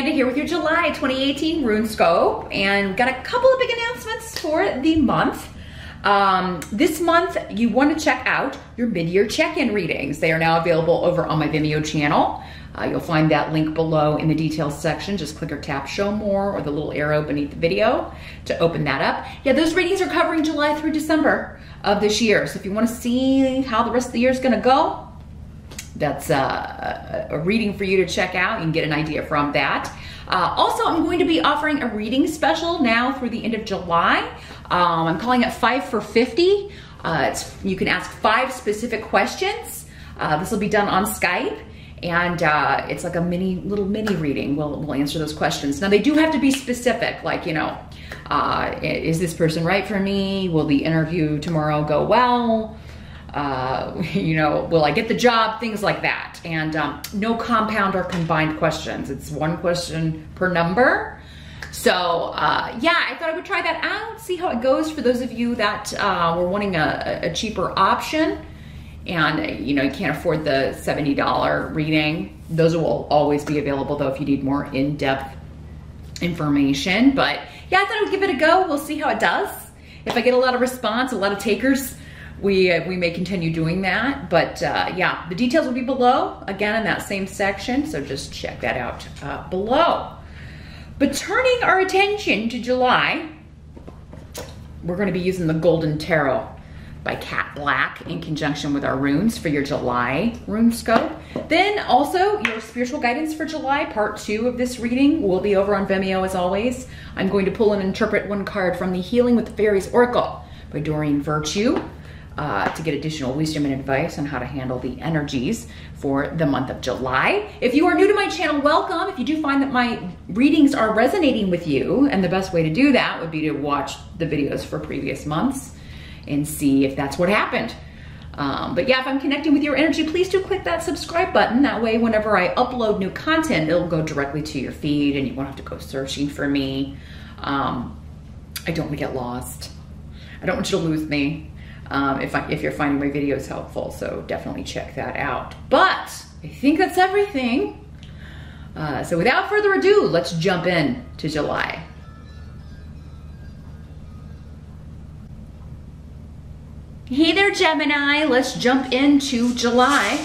Amanda here with your July 2018 RuneScope, and got a couple of big announcements for the month. This month, you want to check out your mid-year check-in readings. They are now available over on my Vimeo channel. You'll find that link below in the details section. Just click or tap show more or the little arrow beneath the video to open that up. Yeah, those readings are covering July through December of this year. So if you want to see how the rest of the year is going to go, that's a reading for you to check out. You can get an idea from that. Also, I'm going to be offering a reading special now through the end of July. I'm calling it 5 for 50. You can ask 5 specific questions. This will be done on Skype, and it's like a little mini reading. We'll answer those questions. Now, they do have to be specific, like, you know, is this person right for me? Will the interview tomorrow go well? You know, will I get the job? Things like that. And no compound or combined questions. It's one question per number. So yeah, I thought I would try that out, see how it goes for those of you that were wanting a cheaper option. And you know, you can't afford the $70 reading. Those will always be available though if you need more in-depth information. But yeah, I thought I would give it a go. We'll see how it does. If I get a lot of response, a lot of takers, we may continue doing that. But yeah, the details will be below, again, in that same section. So just check that out below. But turning our attention to July, we're going to be using the Golden Tarot by Cat Black in conjunction with our runes for your July RuneScope. Then also your spiritual guidance for July, part 2 of this reading will be over on Vimeo as always. I'm going to pull and interpret one card from the Healing with the Fairies Oracle by Doreen Virtue to get additional wisdom and advice on how to handle the energies for the month of July. If you are new to my channel, welcome. If you do find that my readings are resonating with you, and the best way to do that would be to watch the videos for previous months and see if that's what happened. But yeah, if I'm connecting with your energy, please do click that subscribe button. That way, whenever I upload new content, it'll go directly to your feed and you won't have to go searching for me. I don't want to get lost. I don't want you to lose me if you're finding my videos helpful. So definitely check that out. But I think that's everything. So without further ado, let's jump in to July. Hey there, Gemini. Let's jump into July and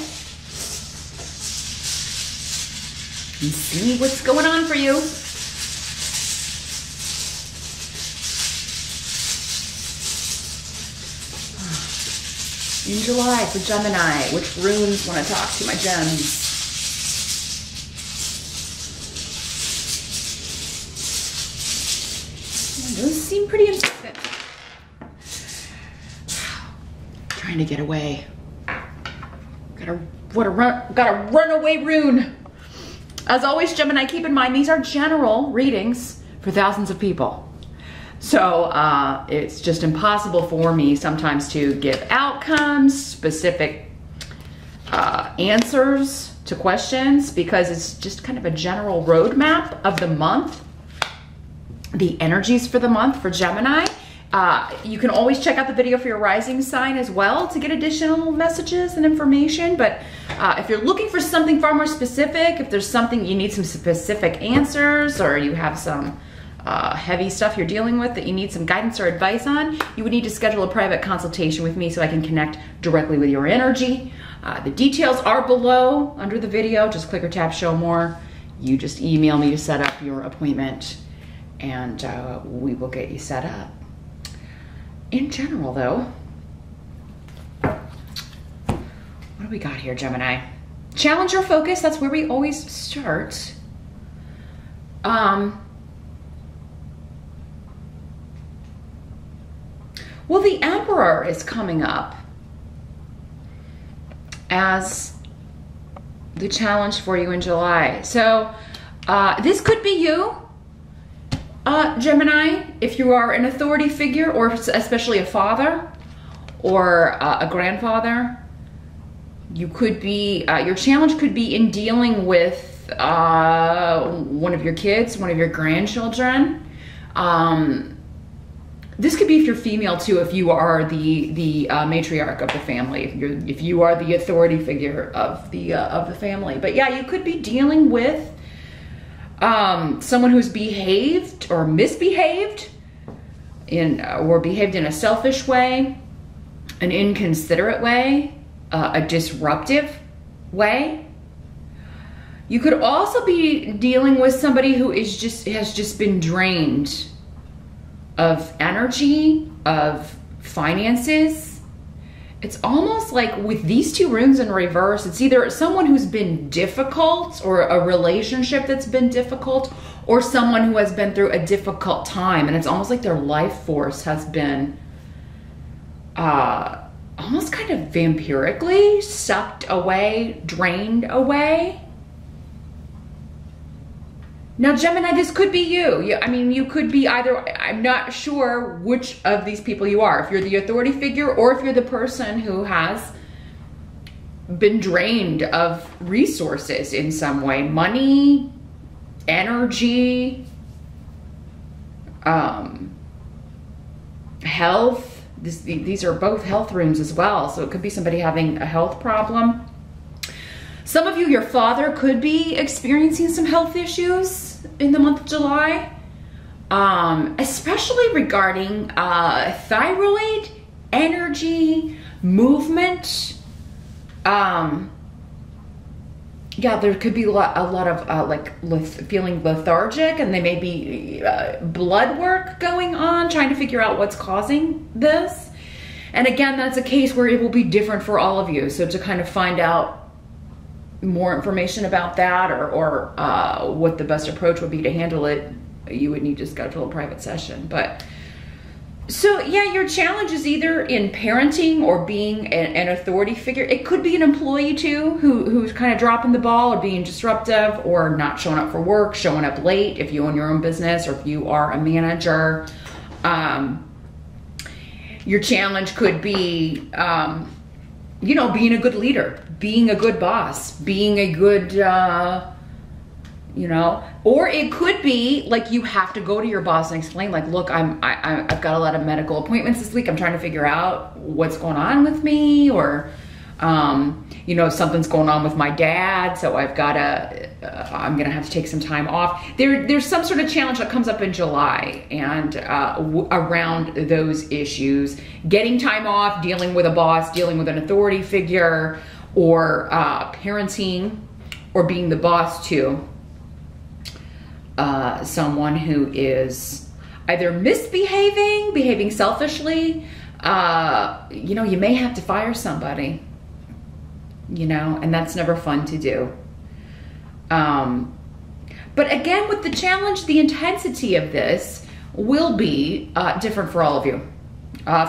see what's going on for you. In July for Gemini, which runes want to talk to my gems? Those seem pretty important. Trying to get away. Got a runaway rune. As always, Gemini, keep in mind these are general readings for thousands of people. So it's just impossible for me sometimes to give outcomes, specific answers to questions, because it's just kind of a general roadmap of the month, the energies for the month for Gemini. You can always check out the video for your rising sign as well to get additional messages and information. But if you're looking for something far more specific, if there's something you need some specific answers, or you have some heavy stuff you're dealing with that you need some guidance or advice on, you would need to schedule a private consultation with me so I can connect directly with your energy. The details are below under the video. Just click or tap show more. You just email me to set up your appointment, and we will get you set up. In general, though, what do we got here, Gemini? Challenge your focus. That's where we always start. Well, the Emperor is coming up as the challenge for you in July. So this could be you, Gemini, if you are an authority figure, or especially a father or a grandfather. You could be, your challenge could be in dealing with one of your kids, one of your grandchildren. This could be if you're female too, if you are the matriarch of the family, if you are the authority figure of the family. But yeah, you could be dealing with Someone who's behaved or misbehaved or behaved in a selfish way, an inconsiderate way, a disruptive way. You could also be dealing with somebody who has just been drained of energy, of finances. It's almost like with these two runes in reverse, it's either someone who's been difficult or a relationship that's been difficult, or someone who has been through a difficult time. And it's almost like their life force has been almost kind of vampirically sucked away, drained away. Now, Gemini, this could be you. I mean, you could be either, I'm not sure which of these people you are. If you're the authority figure or if you're the person who has been drained of resources in some way. Money, energy, health. These are both health runes as well. So it could be somebody having a health problem. Some of you, your father could be experiencing some health issues in the month of July, especially regarding thyroid, energy, movement. Yeah, there could be a lot of like feeling lethargic, and they may be blood work going on, trying to figure out what's causing this. And again, that's a case where it will be different for all of you. So to kind of find out more information about that or what the best approach would be to handle it, you would need to schedule a private session. But so yeah, your challenge is either in parenting or being an authority figure. It could be an employee too who's kind of dropping the ball or being disruptive or not showing up for work, showing up late if you own your own business or if you are a manager. Your challenge could be you know, being a good leader, being a good boss, being a good, you know, or it could be like you have to go to your boss and explain, like, look, I've got a lot of medical appointments this week. I'm trying to figure out what's going on with me, or, you know, something's going on with my dad, so I've got to, I'm gonna have to take some time off. There's some sort of challenge that comes up in July and around those issues, getting time off, dealing with a boss, dealing with an authority figure, or parenting, or being the boss to someone who is either misbehaving, behaving selfishly. You know, you may have to fire somebody, you know, and that's never fun to do. But again, with the challenge, the intensity of this will be different for all of you.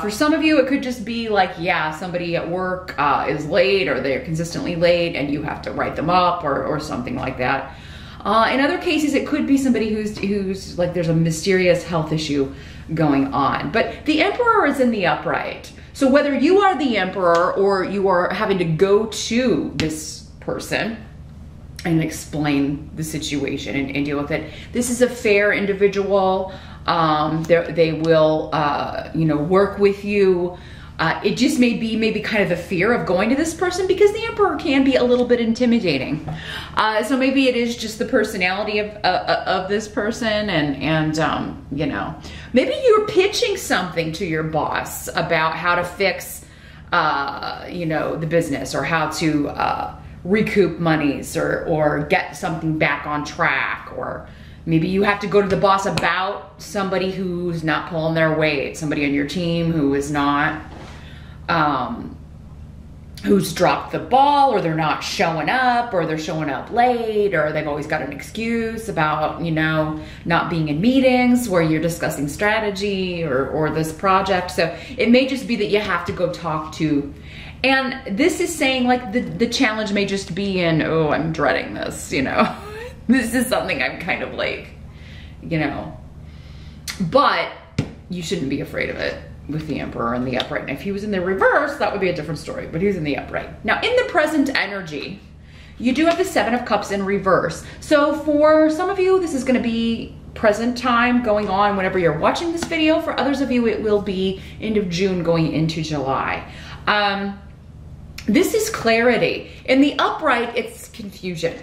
For some of you, it could just be like, yeah, somebody at work is late, or they're consistently late and you have to write them up, or something like that. In other cases, it could be somebody who's like, there's a mysterious health issue going on. But the Emperor is in the upright. So whether you are the Emperor or you are having to go to this person and explain the situation and deal with it, this is a fair individual. They will, you know, work with you. It just may be maybe kind of the fear of going to this person, because the Emperor can be a little bit intimidating. So maybe it is just the personality of this person, and you know, maybe you're pitching something to your boss about how to fix, you know, the business, or how to recoup monies, or get something back on track, or maybe you have to go to the boss about somebody who's not pulling their weight, somebody on your team who is not, who's dropped the ball, or they're not showing up, or they're showing up late, or they've always got an excuse about, you know, not being in meetings where you're discussing strategy or this project. So it may just be that you have to go talk to. And this is saying, like, the challenge may just be in, oh, I'm dreading this, you know. This is something I'm kind of like, you know. But you shouldn't be afraid of it with the Emperor in the upright. And if he was in the reverse, that would be a different story, but he's in the upright. Now, in the present energy, you do have the Seven of Cups in reverse. So for some of you, this is gonna be present time going on whenever you're watching this video. For others of you, it will be end of June going into July. This is clarity. In the upright, it's confusion.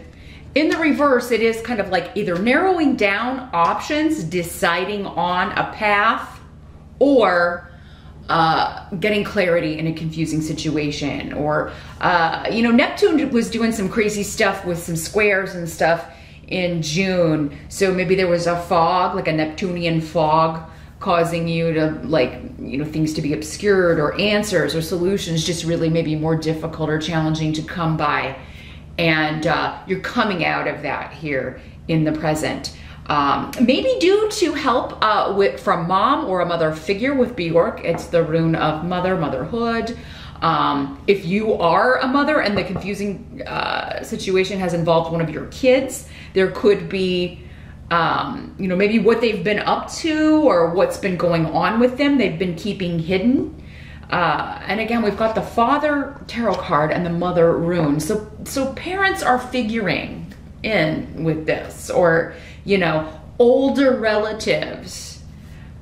In the reverse, it is kind of like either narrowing down options, deciding on a path, or getting clarity in a confusing situation. Or, you know, Neptune was doing some crazy stuff with some squares and stuff in June. So maybe there was a fog, like a Neptunian fog, causing you to, like, you know, things to be obscured, or answers or solutions just really maybe more difficult or challenging to come by. And you're coming out of that here in the present. Maybe due to help from mom or a mother figure with Bjork. It's the rune of mother, motherhood. If you are a mother and the confusing situation has involved one of your kids, there could be, you know, maybe what they've been up to or what's been going on with them, they've been keeping hidden. And again, we've got the Father Tarot card and the Mother rune. So parents are figuring in with this, or, you know, older relatives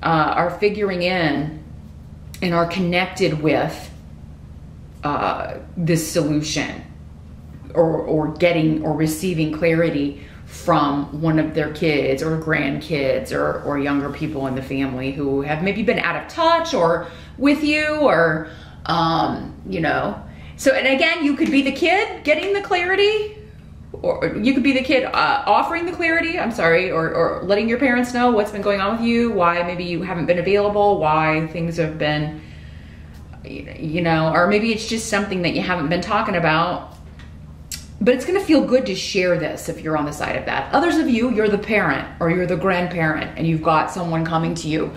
are figuring in and are connected with this solution, or getting or receiving clarity from one of their kids or grandkids or younger people in the family who have maybe been out of touch or with you, or, you know. So, and again, you could be the kid getting the clarity, or you could be the kid offering the clarity, I'm sorry, or letting your parents know what's been going on with you, why maybe you haven't been available, why things have been, you know, or maybe it's just something that you haven't been talking about. But it's gonna feel good to share this if you're on the side of that. Others of you, you're the parent or you're the grandparent, and you've got someone coming to you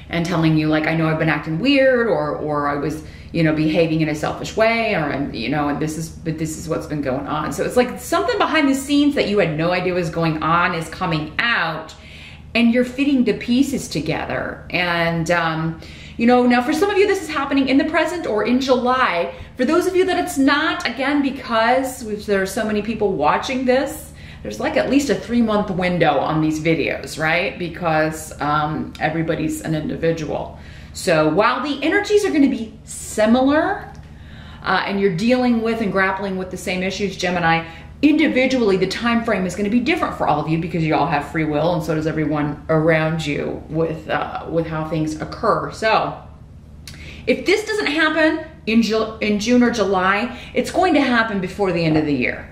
and telling you, like, I know I've been acting weird, or I was, you know, behaving in a selfish way, or, you know, and this is what's been going on. So it's like something behind the scenes that you had no idea was going on is coming out, and you're fitting the pieces together. And, you know, now for some of you, this is happening in the present or in July. For those of you that it's not, again, because there are so many people watching this, there's like at least a 3-month window on these videos, right? Because everybody's an individual. So while the energies are going to be similar, and you're dealing with and grappling with the same issues, Gemini, individually the time frame is going to be different for all of you, because you all have free will, and so does everyone around you with how things occur. So if this doesn't happen in June or July, it's going to happen before the end of the year.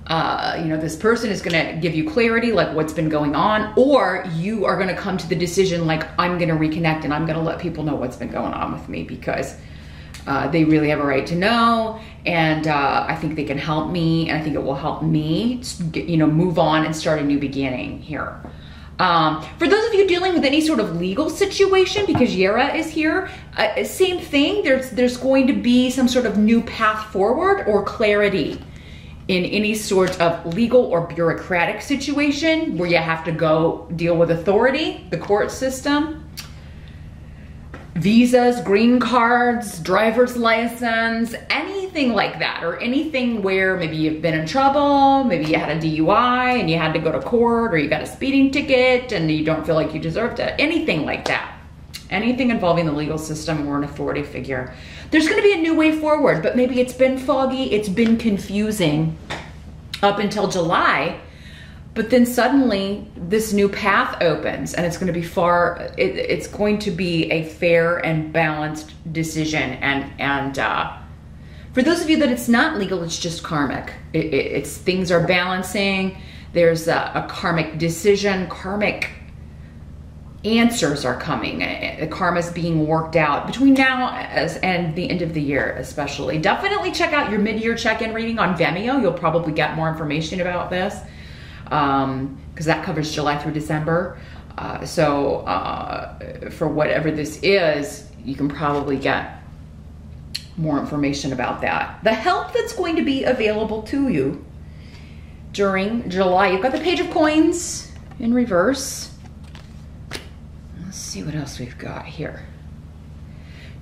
You know, this person is going to give you clarity, like what's been going on, or you are going to come to the decision, like, I'm going to reconnect and I'm going to let people know what's been going on with me, because they really have a right to know, and I think they can help me, and I think it will help me, you know, move on and start a new beginning here. For those of you dealing with any sort of legal situation, because Yera is here, same thing. There's going to be some sort of new path forward or clarity in any sort of legal or bureaucratic situation where you have to go deal with authority, the court system. Visas, green cards, driver's license, anything like that, or anything where maybe you've been in trouble, maybe you had a DUI and you had to go to court, or you got a speeding ticket and you don't feel like you deserved it, anything like that. Anything involving the legal system or an authority figure. There's gonna be a new way forward, but maybe it's been foggy, it's been confusing up until July, but then suddenly this new path opens, and it's going to be it's going to be a fair and balanced decision. And for those of you that it's not legal, it's just karmic. It's things are balancing. There's a karmic decision, karmic answers are coming. The karma's being worked out between now and the end of the year, especially. Definitely check out your mid-year check-in reading on Vimeo. You'll probably get more information about this, because that covers July through December. So for whatever this is, you can probably get more information about that. The help that's going to be available to you during July. You've got the Page of Coins in reverse. Let's see what else we've got here.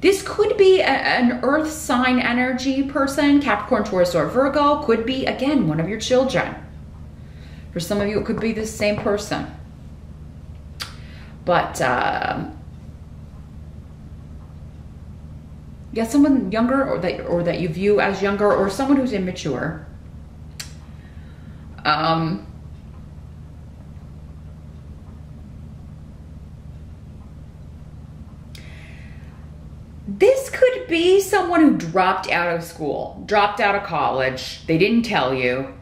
This could be an earth sign energy person, Capricorn, Taurus, or Virgo. Could be, again, one of your children. For some of you, it could be the same person. But, yeah, someone younger, or that you view as younger, or someone who's immature. This could be someone who dropped out of school, dropped out of college. They didn't tell you.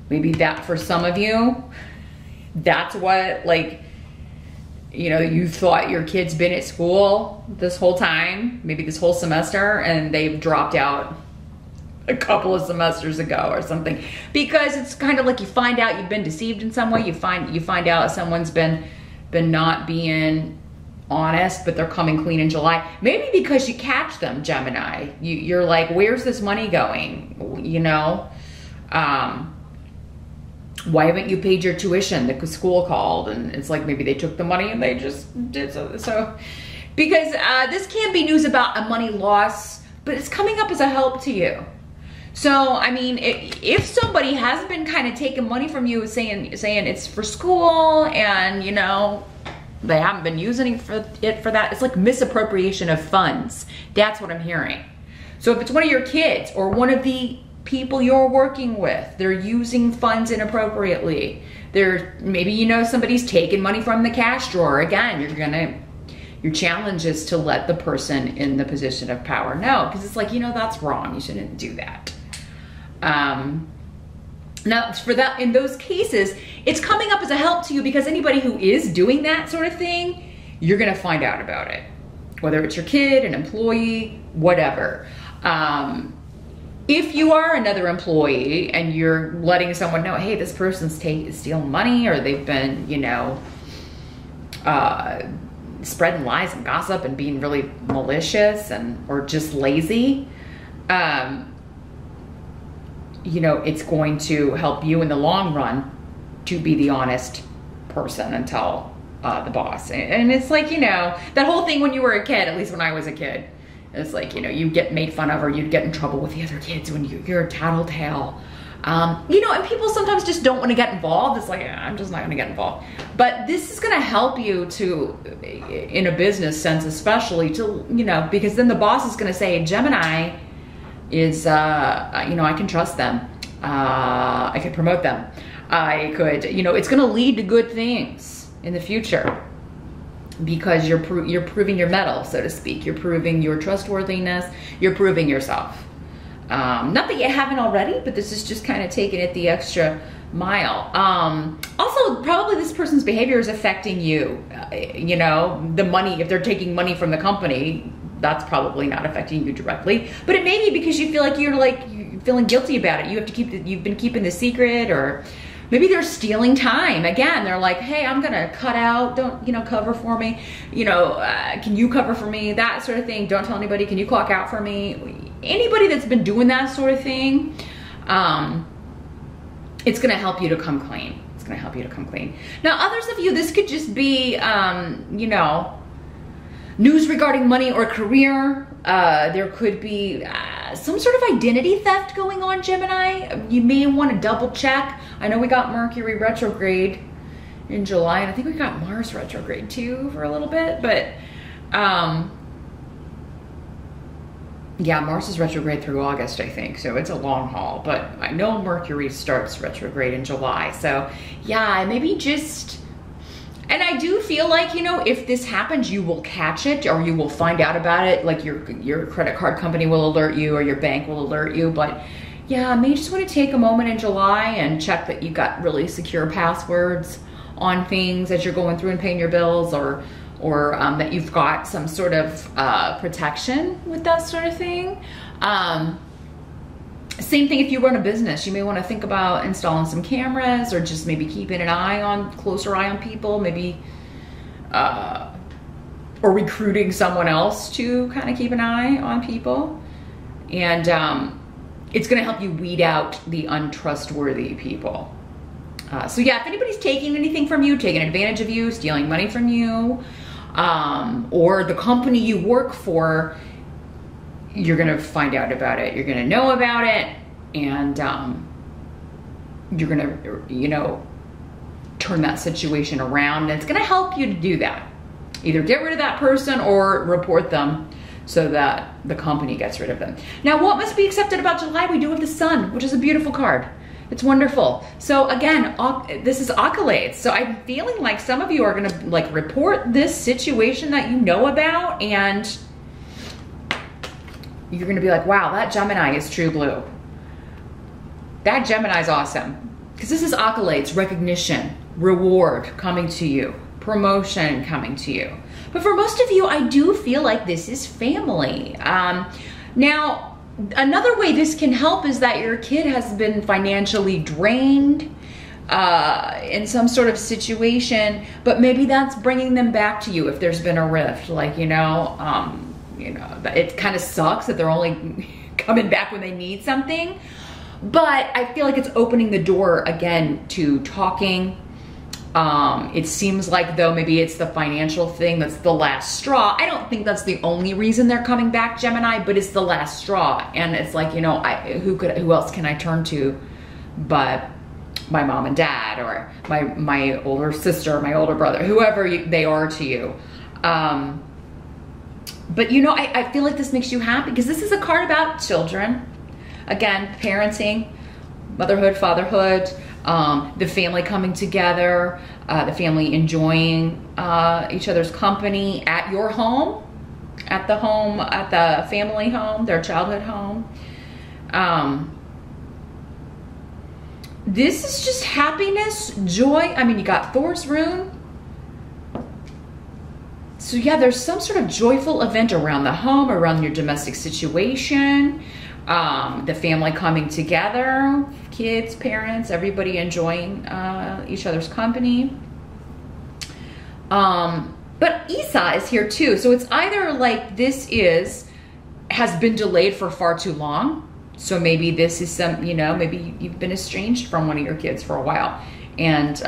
Maybe that for some of you, that's what, like, you know, you thought your kid's been at school this whole time, maybe this whole semester, and they've dropped out a couple of semesters ago or something. Because it's kind of like you find out you've been deceived in some way. You find out someone's been not being honest, but they're coming clean in July. Maybe because you catch them, Gemini. You're like, where's this money going? You know? Why haven't you paid your tuition? The school called, and it's like maybe they took the money and they just did so. Because this can't be news about a money loss, but it's coming up as a help to you. So, I mean, if somebody has been kind of taking money from you, saying it's for school, and, you know, they haven't been using it for that, it's like misappropriation of funds. That's what I'm hearing. So if it's one of your kids or one of the people you're working with, they're using funds inappropriately. Maybe, you know, somebody's taking money from the cash drawer. Again, your challenge is to let the person in the position of power know, because it's like, you know, that's wrong. You shouldn't do that. Now, for that, in those cases, it's coming up as a help to you, because anybody who is doing that sort of thing, you're going to find out about it. Whether it's your kid, an employee, whatever. If you are another employee and you're letting someone know, hey, this person's stealing money, or they've been, you know, spreading lies and gossip and being really malicious or just lazy, you know, it's going to help you in the long run to be the honest person and tell the boss. And it's like, you know, that whole thing when you were a kid, at least when I was a kid, it's like, you know, you get made fun of, or you'd get in trouble with the other kids when you're a tattletale. You know, and people sometimes just don't want to get involved. It's like, I'm just not going to get involved. But this is going to help you to, in a business sense especially, to, you know, because then the boss is going to say, Gemini is, you know, I can trust them. I could promote them. I could, you know, it's going to lead to good things in the future, because you're proving your mettle, so to speak. You're proving your trustworthiness. You're proving yourself. Not that you haven't already, but this is just kind of taking it the extra mile. Also, probably this person's behavior is affecting you. You know, the money, if they're taking money from the company, that's probably not affecting you directly. But it may be because you feel like you're feeling guilty about it. You have to you've been keeping the secret, or maybe they're stealing time. Again, they're like, hey, I'm gonna cut out, don't, you know, cover for me. You know, can you cover for me? That sort of thing. Don't tell anybody, can you clock out for me? Anybody that's been doing that sort of thing, it's gonna help you to come clean. It's gonna help you to come clean. Now, others of you, this could just be, you know, news regarding money or career. There could be some sort of identity theft going on, Gemini. You may want to double check. I know we got Mercury retrograde in July, and I think we got Mars retrograde too for a little bit, but yeah, Mars is retrograde through August, I think, so it's a long haul, but I know Mercury starts retrograde in July, so yeah, maybe just... And I do feel like, you know, if this happens, you will catch it, or you will find out about it. Like your credit card company will alert you, or your bank will alert you. But yeah, maybe just want to take a moment in July and check that you got really secure passwords on things as you're going through and paying your bills, or that you've got some sort of protection with that sort of thing. Same thing if you run a business, you may want to think about installing some cameras, or just maybe keeping an closer eye on people, maybe, or recruiting someone else to kind of keep an eye on people. And it's going to help you weed out the untrustworthy people. So yeah, if anybody's taking anything from you, taking advantage of you, stealing money from you, or the company you work for, you're gonna find out about it. You're gonna know about it, and you're gonna, you know, turn that situation around. And it's gonna help you to do that. Either get rid of that person or report them so that the company gets rid of them. Now, what must be accepted about July? We do have the Sun, which is a beautiful card. It's wonderful. So again, this is accolades. So I'm feeling like some of you are going to like report this situation that you know about, and you're going to be like, wow, that Gemini is true blue. That Gemini is awesome. Because this is accolades, recognition, reward coming to you, promotion coming to you. But for most of you, I do feel like this is family. Now, another way this can help is that your kid has been financially drained in some sort of situation, but maybe that's bringing them back to you if there's been a rift. Like, you know, it kind of sucks that they're only coming back when they need something. But I feel like it's opening the door again to talking. It seems like though maybe it's the financial thing that's the last straw. I don't think that's the only reason they're coming back, Gemini, but it's the last straw. And it's like, you know, who else can I turn to but my mom and dad, or my older sister, my older brother, whoever they are to you. But you know, I feel like this makes you happy because this is a card about children. Again, parenting, motherhood, fatherhood, the family coming together, the family enjoying each other's company at your home, at the family home, their childhood home. This is just happiness, joy. I mean, you got Thor's rune. So yeah, there's some sort of joyful event around the home, around your domestic situation. The family coming together, kids, parents, everybody enjoying each other's company. But Isa is here too. So it's either like this has been delayed for far too long. So maybe this is some, you know, maybe you've been estranged from one of your kids for a while. And,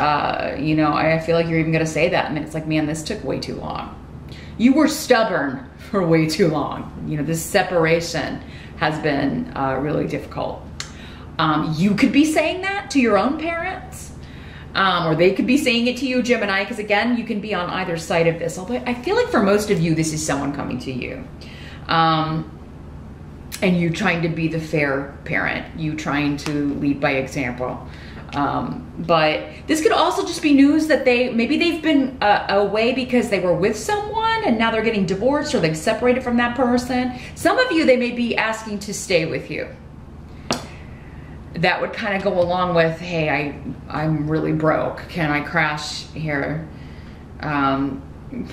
you know, I feel like you're even going to say that. I mean, it's like, man, this took way too long. You were stubborn for way too long. You know, this separation has been really difficult. You could be saying that to your own parents, or they could be saying it to you, Gemini, because again, you can be on either side of this. Although I feel like for most of you, this is someone coming to you. And you trying to be the fair parent, you trying to lead by example. But this could also just be news that maybe they've been away because they were with someone and now they're getting divorced or they've separated from that person. Some of you, they may be asking to stay with you. That would kind of go along with, hey, I'm really broke. Can I crash here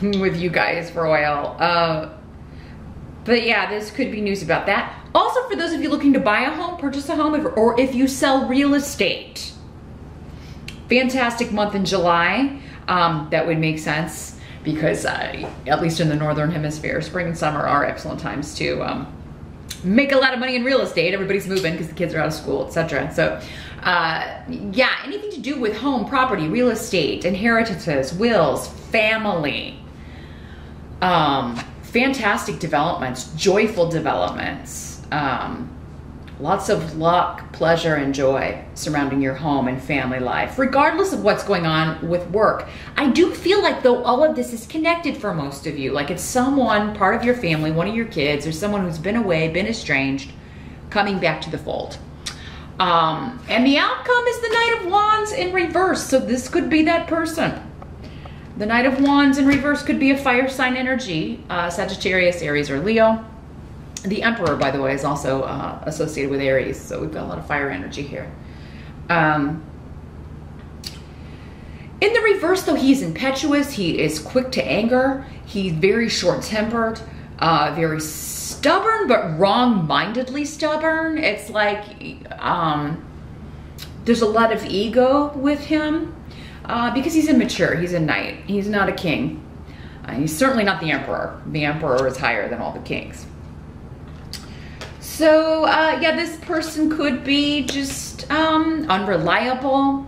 with you guys for a while? But yeah, this could be news about that. Also, for those of you looking to buy a home, purchase a home, or if you sell real estate, fantastic month in July. That would make sense because at least in the Northern Hemisphere, spring and summer are excellent times to make a lot of money in real estate. Everybody's moving because the kids are out of school, etc. So yeah, anything to do with home, property, real estate, inheritances, wills, family. Fantastic developments, joyful developments. Lots of luck, pleasure, and joy surrounding your home and family life, regardless of what's going on with work. I do feel like though all of this is connected for most of you, like it's someone, part of your family, one of your kids, or someone who's been away, been estranged, coming back to the fold. And the outcome is the Knight of Wands in reverse, so this could be that person. The Knight of Wands in reverse could be a fire sign energy, Sagittarius, Aries, or Leo. The Emperor, by the way, is also associated with Aries, so we've got a lot of fire energy here. In the reverse, though, he's impetuous. He is quick to anger. He's very short-tempered, very stubborn, but wrong-mindedly stubborn. It's like there's a lot of ego with him because he's immature. He's a knight. He's not a king. He's certainly not the Emperor. The Emperor is higher than all the kings. So, yeah, this person could be just unreliable.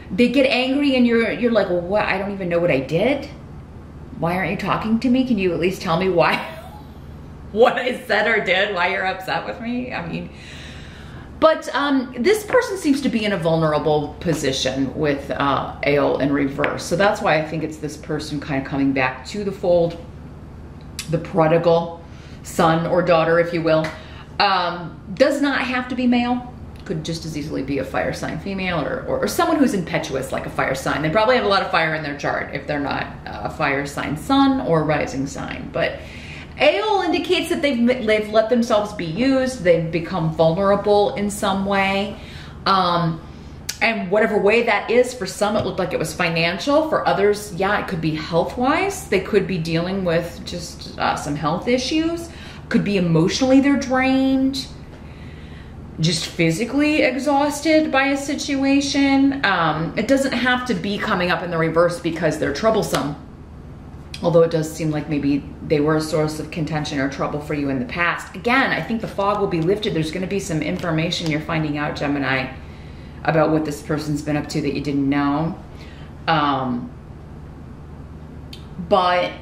They get angry and you're like, well, what? I don't even know what I did. Why aren't you talking to me? Can you at least tell me why, what I said or did, why you're upset with me? I mean, but this person seems to be in a vulnerable position with Ale in reverse. So that's why I think it's this person kind of coming back to the fold, the prodigal son or daughter, if you will. Does not have to be male. could just as easily be a fire sign female or someone who's impetuous like a fire sign. They probably have a lot of fire in their chart if they're not a fire sign sun or rising sign. But Aeol indicates that they've let themselves be used. They've become vulnerable in some way. And whatever way that is, for some it looked like it was financial. For others, yeah, it could be health-wise. They could be dealing with just some health issues. Could be emotionally they're drained. Just physically exhausted by a situation. It doesn't have to be coming up in the reverse because they're troublesome. Although it does seem like maybe they were a source of contention or trouble for you in the past. Again, I think the fog will be lifted. There's going to be some information you're finding out, Gemini, about what this person's been up to that you didn't know. But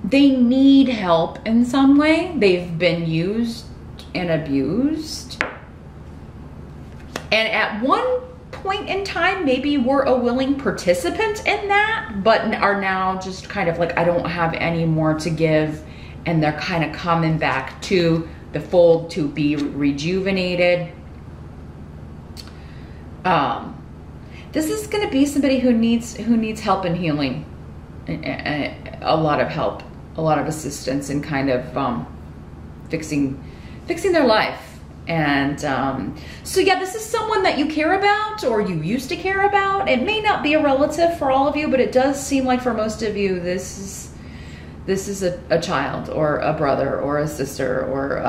they need help in some way. They've been used and abused. And at one point in time, maybe were a willing participant in that, but are now just kind of like, I don't have any more to give. And they're kind of coming back to the fold to be rejuvenated. This is going to be somebody who needs help and healing, a lot of help, a lot of assistance in kind of fixing their life. And so yeah, this is someone that you care about or you used to care about. It may not be a relative for all of you, but it does seem like for most of you, this is a child or a brother or a sister or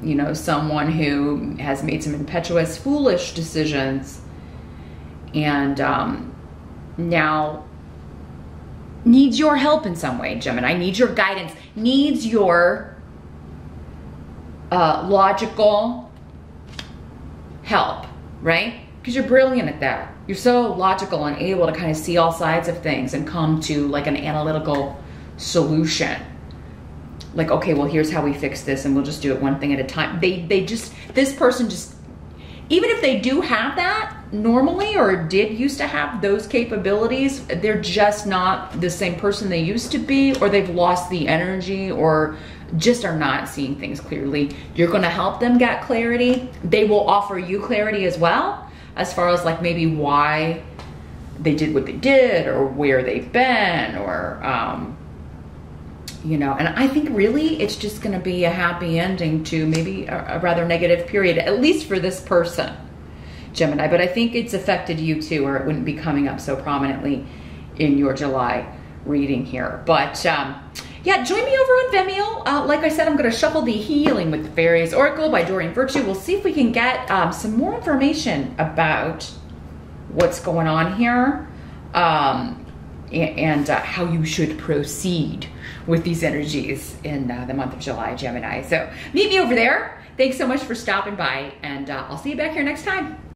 you know, someone who has made some impetuous, foolish decisions and now needs your help in some way, Gemini, needs your guidance, needs your logical help, right? Because you're brilliant at that. You're so logical and able to kind of see all sides of things and come to like an analytical solution. Like, okay, well, here's how we fix this and we'll just do it one thing at a time. This person just, even if they do have that normally or did used to have those capabilities, they're just not the same person they used to be, or they've lost the energy or just are not seeing things clearly. You're going to help them get clarity. They will offer you clarity as well, as far as like maybe why they did what they did or where they've been or, you know, and I think really it's just going to be a happy ending to maybe a rather negative period, at least for this person, Gemini. But I think it's affected you too, or it wouldn't be coming up so prominently in your July reading here. But yeah, join me over on Vimeo. Like I said, I'm going to shuffle the Healing with the Fairies Oracle by Doreen Virtue. We'll see if we can get some more information about what's going on here and how you should proceed with these energies in the month of July, Gemini. So meet me over there. Thanks so much for stopping by, and I'll see you back here next time.